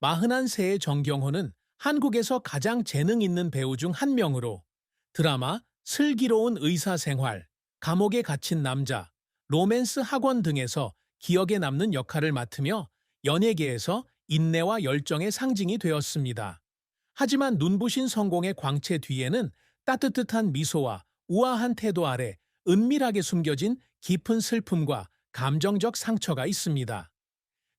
마흔한 세의 정경호는 한국에서 가장 재능 있는 배우 중 한 명으로 드라마 슬기로운 의사생활, 감옥에 갇힌 남자, 로맨스 학원 등에서 기억에 남는 역할을 맡으며 연예계에서 인내와 열정의 상징이 되었습니다. 하지만 눈부신 성공의 광채 뒤에는 따뜻한 미소와 우아한 태도 아래 은밀하게 숨겨진 깊은 슬픔과 감정적 상처가 있습니다.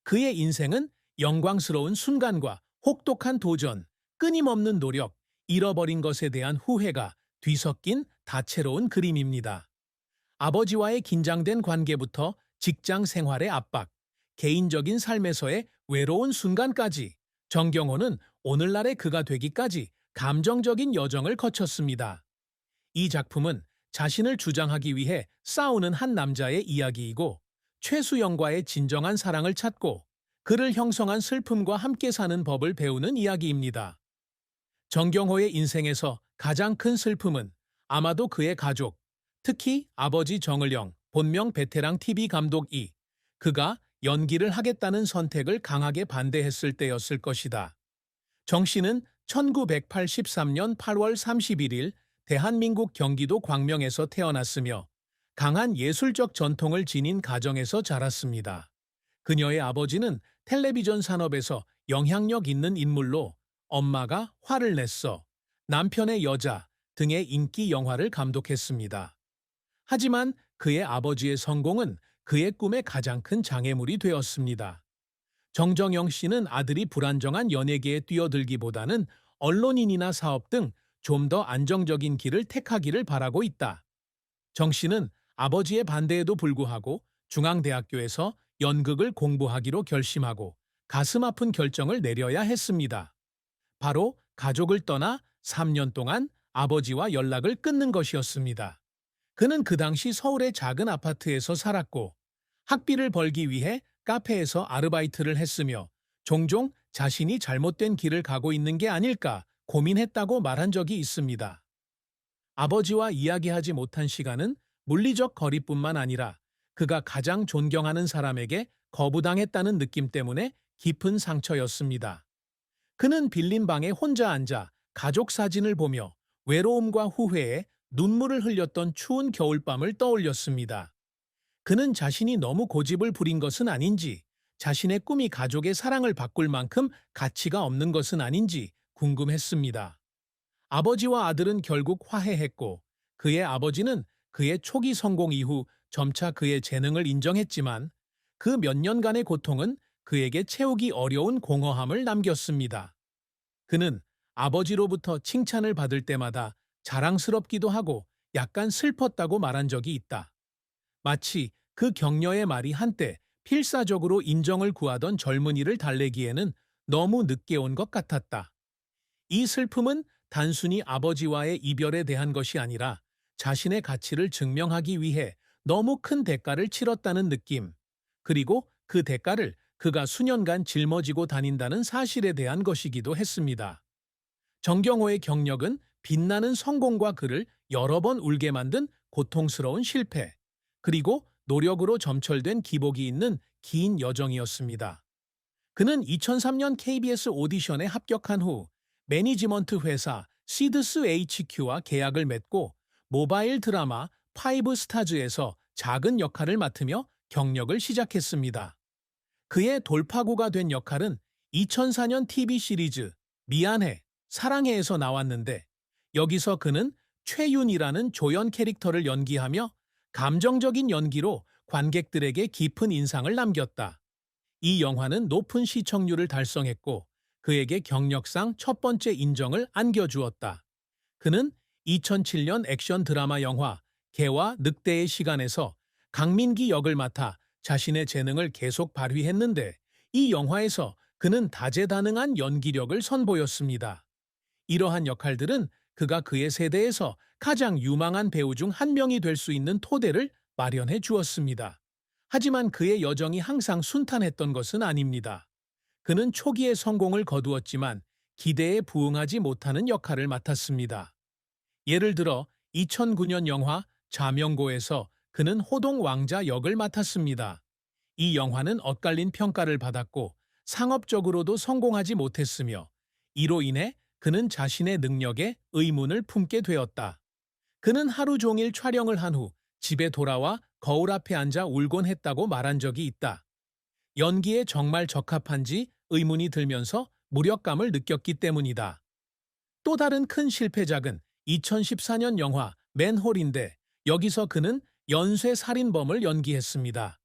그의 인생은 영광스러운 순간과 혹독한 도전, 끊임없는 노력, 잃어버린 것에 대한 후회가 뒤섞인 다채로운 그림입니다. 아버지와의 긴장된 관계부터 직장 생활의 압박, 개인적인 삶에서의 외로운 순간까지 정경호는 오늘날의 그가 되기까지 감정적인 여정을 거쳤습니다. 이 작품은 자신을 주장하기 위해 싸우는 한 남자의 이야기이고 최수영과의 진정한 사랑을 찾고 그를 형성한 슬픔과 함께 사는 법을 배우는 이야기입니다. 정경호의 인생에서 가장 큰 슬픔은 아마도 그의 가족, 특히 아버지 정을영, 본명 베테랑 TV 감독이 그가 연기를 하겠다는 선택을 강하게 반대했을 때였을 것이다. 정 씨는 1983년 8월 31일 대한민국 경기도 광명에서 태어났으며 강한 예술적 전통을 지닌 가정에서 자랐습니다. 그녀의 아버지는 텔레비전 산업에서 영향력 있는 인물로 엄마가 화를 냈어, 남편의 여자 등의 인기 영화를 감독했습니다. 하지만 그의 아버지의 성공은 그의 꿈의 가장 큰 장애물이 되었습니다. 정정영 씨는 아들이 불안정한 연예계에 뛰어들기보다는 언론인이나 사업 등 좀 더 안정적인 길을 택하기를 바라고 있다. 정 씨는 아버지의 반대에도 불구하고 중앙대학교에서 연극을 공부하기로 결심하고 가슴 아픈 결정을 내려야 했습니다. 바로 가족을 떠나 3년 동안 아버지와 연락을 끊는 것이었습니다. 그는 그 당시 서울의 작은 아파트에서 살았고 학비를 벌기 위해 카페에서 아르바이트를 했으며 종종 자신이 잘못된 길을 가고 있는 게 아닐까 고민했다고 말한 적이 있습니다. 아버지와 이야기하지 못한 시간은 물리적 거리뿐만 아니라 그가 가장 존경하는 사람에게 거부당했다는 느낌 때문에 깊은 상처였습니다. 그는 빌린 방에 혼자 앉아 가족 사진을 보며 외로움과 후회에 눈물을 흘렸던 추운 겨울밤을 떠올렸습니다. 그는 자신이 너무 고집을 부린 것은 아닌지, 자신의 꿈이 가족의 사랑을 바꿀 만큼 가치가 없는 것은 아닌지 궁금했습니다. 아버지와 아들은 결국 화해했고, 그의 아버지는 그의 초기 성공 이후 점차 그의 재능을 인정했지만, 그 몇 년간의 고통은 그에게 채우기 어려운 공허함을 남겼습니다. 그는 아버지로부터 칭찬을 받을 때마다 자랑스럽기도 하고 약간 슬펐다고 말한 적이 있다. 마치 그 격려의 말이 한때 필사적으로 인정을 구하던 젊은이를 달래기에는 너무 늦게 온 것 같았다. 이 슬픔은 단순히 아버지와의 이별에 대한 것이 아니라 자신의 가치를 증명하기 위해 너무 큰 대가를 치렀다는 느낌, 그리고 그 대가를 그가 수년간 짊어지고 다닌다는 사실에 대한 것이기도 했습니다. 정경호의 경력은 빛나는 성공과 그를 여러 번 울게 만든 고통스러운 실패, 그리고 노력으로 점철된 기복이 있는 긴 여정이었습니다. 그는 2003년 KBS 오디션에 합격한 후 매니지먼트 회사 시드스 HQ와 계약을 맺고 모바일 드라마 파이브 스타즈에서 작은 역할을 맡으며 경력을 시작했습니다. 그의 돌파구가 된 역할은 2004년 TV 시리즈 미안해, 사랑해에서 나왔는데 여기서 그는 최윤이라는 조연 캐릭터를 연기하며 감정적인 연기로 관객들에게 깊은 인상을 남겼다. 이 영화는 높은 시청률을 달성했고 그에게 경력상 첫 번째 인정을 안겨주었다. 그는 2007년 액션 드라마 영화 개와 늑대의 시간에서 강민기 역을 맡아 자신의 재능을 계속 발휘했는데 이 영화에서 그는 다재다능한 연기력을 선보였습니다. 이러한 역할들은 그가 그의 세대에서 가장 유망한 배우 중 한 명이 될 수 있는 토대를 마련해 주었습니다. 하지만 그의 여정이 항상 순탄했던 것은 아닙니다. 그는 초기에 성공을 거두었지만 기대에 부응하지 못하는 역할을 맡았습니다. 예를 들어 2009년 영화 자명고에서 그는 호동 왕자 역을 맡았습니다. 이 영화는 엇갈린 평가를 받았고 상업적으로도 성공하지 못했으며 이로 인해 그는 자신의 능력에 의문을 품게 되었다. 그는 하루 종일 촬영을 한 후 집에 돌아와 거울 앞에 앉아 울곤 했다고 말한 적이 있다. 연기에 정말 적합한지 의문이 들면서 무력감을 느꼈기 때문이다. 또 다른 큰 실패작은 2014년 영화 맨홀인데 여기서 그는 연쇄 살인범을 연기했습니다.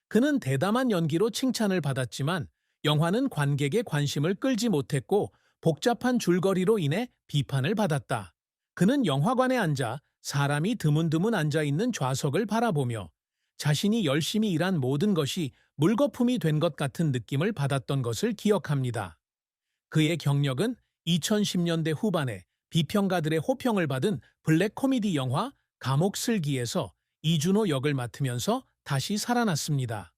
그는 대담한 연기로 칭찬을 받았지만 영화는 관객의 관심을 끌지 못했고 복잡한 줄거리로 인해 비판을 받았다. 그는 영화관에 앉아 사람이 드문드문 앉아 있는 좌석을 바라보며 자신이 열심히 일한 모든 것이 물거품이 된 것 같은 느낌을 받았던 것을 기억합니다. 그의 경력은 2010년대 후반에 비평가들의 호평을 받은 블랙 코미디 영화 감옥 슬기에서 이준호 역을 맡으면서 다시 살아났습니다.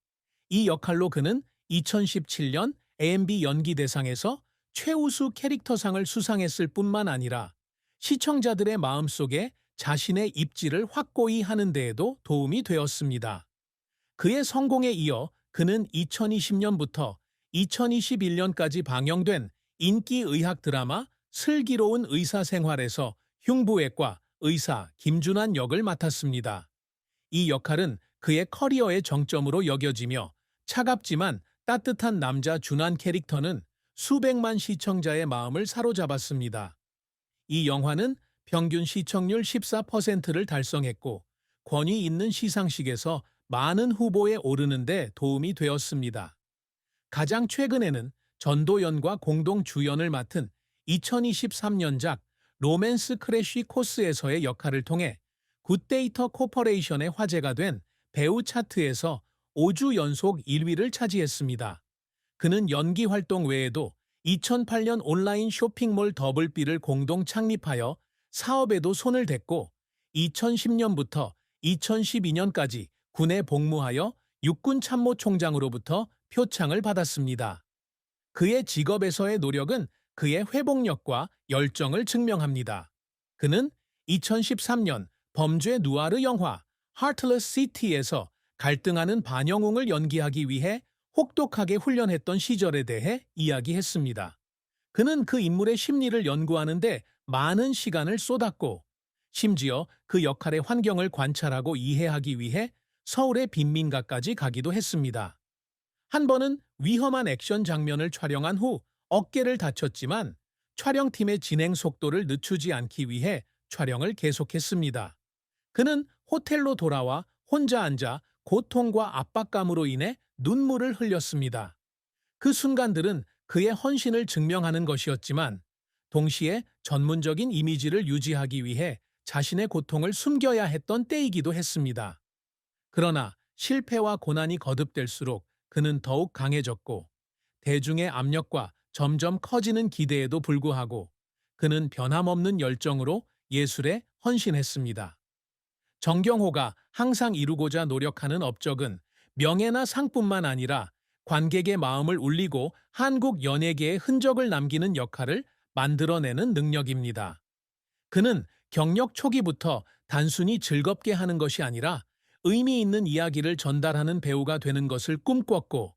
이 역할로 그는 2017년 AMB 연기대상에서 최우수 캐릭터상을 수상했을 뿐만 아니라 시청자들의 마음속에 자신의 입지를 확고히 하는 데에도 도움이 되었습니다. 그의 성공에 이어 그는 2020년부터 2021년까지 방영된 인기 의학 드라마 슬기로운 의사생활에서 흉부외과 의사 김준환 역을 맡았습니다. 이 역할은 그의 커리어의 정점으로 여겨지며 차갑지만 따뜻한 남자 준환 캐릭터는 수백만 시청자의 마음을 사로잡았습니다. 이 영화는 평균 시청률 14%를 달성했고 권위 있는 시상식에서 많은 후보에 오르는 데 도움이 되었습니다. 가장 최근에는 전도연과 공동 주연을 맡은 2023년작 로맨스 크래쉬 코스에서의 역할을 통해 굿데이터 코퍼레이션의 화제가 된 배우 차트에서 5주 연속 1위를 차지했습니다. 그는 연기 활동 외에도 2008년 온라인 쇼핑몰 더블비를 공동 창립하여 사업에도 손을 댔고 2010년부터 2012년까지 군에 복무하여 육군 참모총장으로부터 표창을 받았습니다. 그의 직업에서의 노력은 그의 회복력과 열정을 증명합니다. 그는 2013년 범죄 누아르 영화 Heartless City에서 갈등하는 반영웅을 연기하기 위해 혹독하게 훈련했던 시절에 대해 이야기했습니다. 그는 그 인물의 심리를 연구하는 데 많은 시간을 쏟았고 심지어 그 역할의 환경을 관찰하고 이해하기 위해 서울의 빈민가까지 가기도 했습니다. 한 번은 위험한 액션 장면을 촬영한 후 어깨를 다쳤지만 촬영팀의 진행 속도를 늦추지 않기 위해 촬영을 계속했습니다. 그는 호텔로 돌아와 혼자 앉아 고통과 압박감으로 인해 눈물을 흘렸습니다. 그 순간들은 그의 헌신을 증명하는 것이었지만 동시에 전문적인 이미지를 유지하기 위해 자신의 고통을 숨겨야 했던 때이기도 했습니다. 그러나 실패와 고난이 거듭될수록 그는 더욱 강해졌고 대중의 압력과 점점 커지는 기대에도 불구하고 그는 변함없는 열정으로 예술에 헌신했습니다. 정경호가 항상 이루고자 노력하는 업적은 명예나 상뿐만 아니라 관객의 마음을 울리고 한국 연예계에 흔적을 남기는 역할을 만들어내는 능력입니다. 그는 경력 초기부터 단순히 즐겁게 하는 것이 아니라 의미 있는 이야기를 전달하는 배우가 되는 것을 꿈꿨고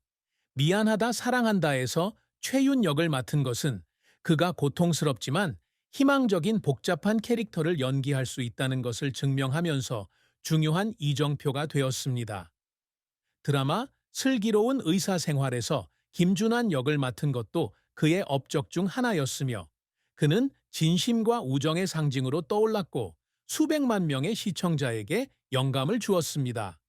미안하다 사랑한다에서 최윤 역을 맡은 것은 그가 고통스럽지만 희망적인 복잡한 캐릭터를 연기할 수 있다는 것을 증명하면서 중요한 이정표가 되었습니다. 드라마 슬기로운 의사생활에서 김준환 역을 맡은 것도 그의 업적 중 하나였으며 그는 진심과 우정의 상징으로 떠올랐고 수백만 명의 시청자에게 영감을 주었습니다.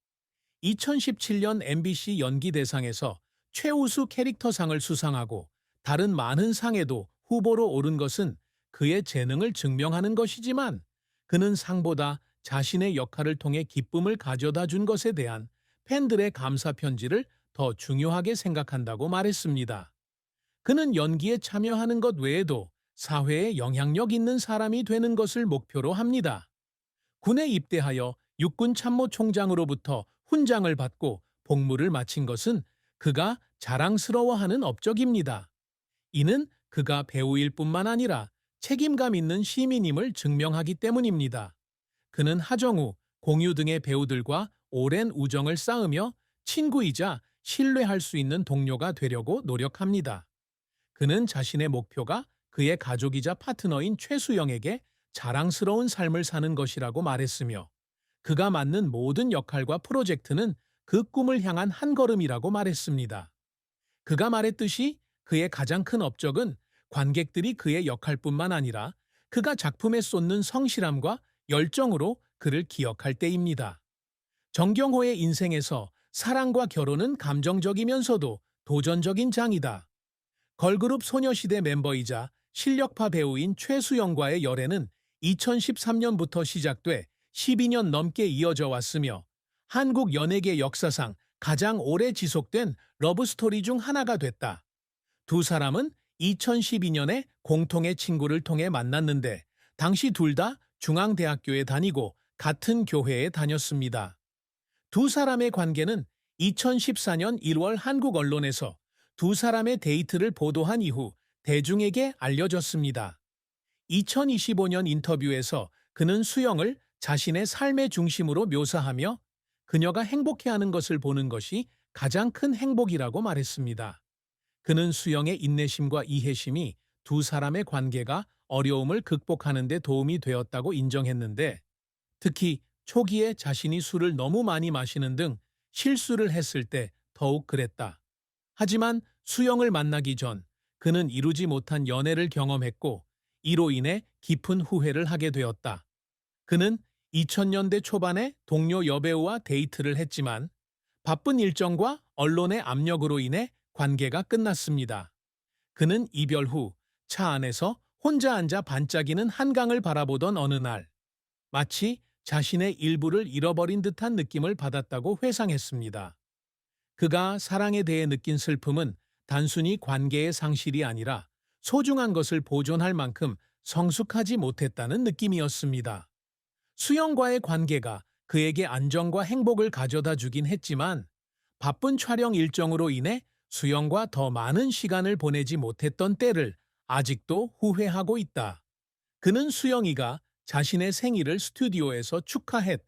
2017년 MBC 연기대상에서 최우수 캐릭터상을 수상하고 다른 많은 상에도 후보로 오른 것은 그의 재능을 증명하는 것이지만 그는 상보다 자신의 역할을 통해 기쁨을 가져다 준 것에 대한 팬들의 감사 편지를 더 중요하게 생각한다고 말했습니다. 그는 연기에 참여하는 것 외에도 사회에 영향력 있는 사람이 되는 것을 목표로 합니다. 군에 입대하여 육군 참모총장으로부터 훈장을 받고 복무를 마친 것은 그가 자랑스러워하는 업적입니다. 이는 그가 배우일 뿐만 아니라 책임감 있는 시민임을 증명하기 때문입니다. 그는 하정우, 공유 등의 배우들과 오랜 우정을 쌓으며 친구이자 신뢰할 수 있는 동료가 되려고 노력합니다. 그는 자신의 목표가 그의 가족이자 파트너인 최수영에게 자랑스러운 삶을 사는 것이라고 말했으며, 그가 맡는 모든 역할과 프로젝트는 그 꿈을 향한 한 걸음이라고 말했습니다. 그가 말했듯이 그의 가장 큰 업적은 관객들이 그의 역할뿐만 아니라 그가 작품에 쏟는 성실함과 열정으로 그를 기억할 때입니다. 정경호의 인생에서 사랑과 결혼은 감정적이면서도 도전적인 장이다. 걸그룹 소녀시대 멤버이자 실력파 배우인 최수영과의 열애는 2013년부터 시작돼 12년 넘게 이어져 왔으며, 한국 연예계 역사상 가장 오래 지속된 러브스토리 중 하나가 됐다. 두 사람은 2012년에 공통의 친구를 통해 만났는데, 당시 둘 다 중앙대학교에 다니고 같은 교회에 다녔습니다. 두 사람의 관계는 2014년 1월 한국 언론에서 두 사람의 데이트를 보도한 이후 대중에게 알려졌습니다. 2025년 인터뷰에서 그는 수영을 자신의 삶의 중심으로 묘사하며 그녀가 행복해하는 것을 보는 것이 가장 큰 행복이라고 말했습니다. 그는 수영의 인내심과 이해심이 두 사람의 관계가 어려움을 극복하는 데 도움이 되었다고 인정했는데, 특히 초기에 자신이 술을 너무 많이 마시는 등 실수를 했을 때 더욱 그랬다. 하지만 수영을 만나기 전 그는 이루지 못한 연애를 경험했고, 이로 인해 깊은 후회를 하게 되었다. 그는 2000년대 초반에 동료 여배우와 데이트를 했지만 바쁜 일정과 언론의 압력으로 인해 관계가 끝났습니다. 그는 이별 후 차 안에서 혼자 앉아 반짝이는 한강을 바라보던 어느 날, 마치 자신의 일부를 잃어버린 듯한 느낌을 받았다고 회상했습니다. 그가 사랑에 대해 느낀 슬픔은 단순히 관계의 상실이 아니라 소중한 것을 보존할 만큼 성숙하지 못했다는 느낌이었습니다. 수영과의 관계가 그에게 안정과 행복을 가져다 주긴 했지만, 바쁜 촬영 일정으로 인해 수영과 더 많은 시간을 보내지 못했던 때를 아직도 후회하고 있다. 그는 수영이가 자신의 생일을 스튜디오에서 축하했